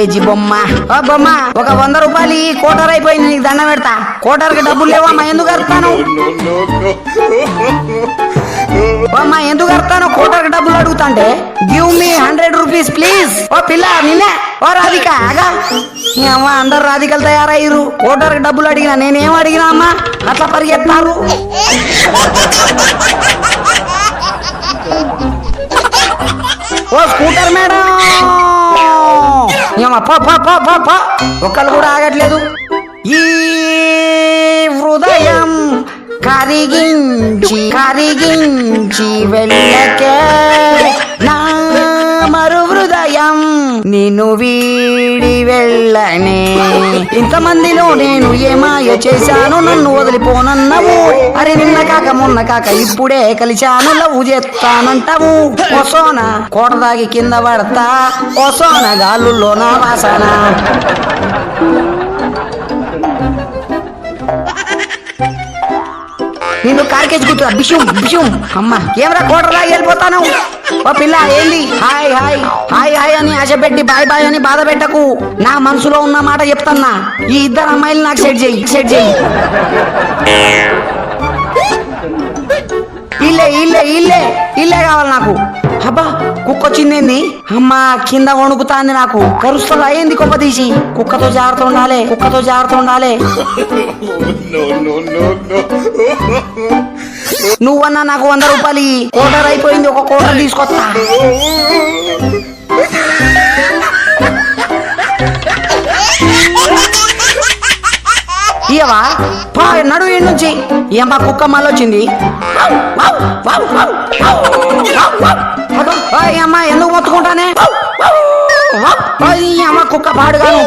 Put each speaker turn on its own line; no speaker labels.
KG బొమ్మ. ఓ బొమ్మ, ఒక 100 రూపాయలు కోటర్ అయిపోయింది, నీకు దండం పెడతా. కోటర్కి డబ్బులు లేవమ్మా, ఎందుకు అరుతాను? అమ్మా ఎందుకు అరుతాను? కోటర్కి డబ్బులు అడుగుతాంటే గివ్ మీ 100 రూపీస్ ప్లీజ్. ఓ పిల్ల నిన్నే. ఓ రాధిక అగా, అమ్మ అందరు రాధికలు తయారయ్యారు. కోటర్కి డబ్బులు అడిగినా, నేనేం అడిగినా అమ్మా అట్లా పరిగెత్తారు. ఓ స్కూటర్ మేడం, ఒక్కళ్ళు కూడా ఆగట్లేదు. ఈ హృదయం కరిగించి కరిగించి వెళ్ళకే నా మరు హృదయం నిన్ను వీడి వెళ్ళనే. ఇంతమందిలో నేను ఏమాయ చేశాను, నన్ను వదిలిపోనన్నావు. అరే నిన్న కాక మొన్న కాక ఇప్పుడే కలిశాను, లవ్ చేస్తానంటావు. ఓ సోన కోట దాగి కింద పడతా, ఓ సోన గాలుల్లో నా వాసన. నిన్ను కారికేసి కూతురా బిషుం బిషుం. అమ్మ ఏమరా కోటర్ లాగి వెళ్ళిపోతాను. ఓ పిల్ల ఏంది హాయ్ హాయ్ హాయ్ హాయ్ అని ఆశ పెట్టి బాయ్ బాయ్ అని బాధ పెట్టకు. నా మనసులో ఉన్న మాట చెప్తాన్నా, ఈ 2 అమ్మాయిలు నాకు సెట్ చేయి, సెట్ చేయి. ఇల్లే ఇల్లే ఇల్లే ఇల్లే కావాలి నాకు. అబ్బా కుక్క వచ్చిందేంది? అమ్మా కింద వణుకుతాంది, నాకు కరుస్తుందా ఏంది? కుక్క తీసి. కుక్కతో జాగ్రత్త ఉండాలి, కుక్కతో జాగ్రత్త ఉండాలి. నువ్వన్నా నాకు 100 రూపాయలు కోటర్ అయిపోయింది, ఒక కోటర్ తీసుకొస్తా. ఇయవా నడు ఇంటి నుంచి. ఏమ్మా కుక్క మళ్ళీ వచ్చింది. అమ్మా ఎందుకు మొత్తుకుంటానే? అమ్మ కుక్క పాడుగాను.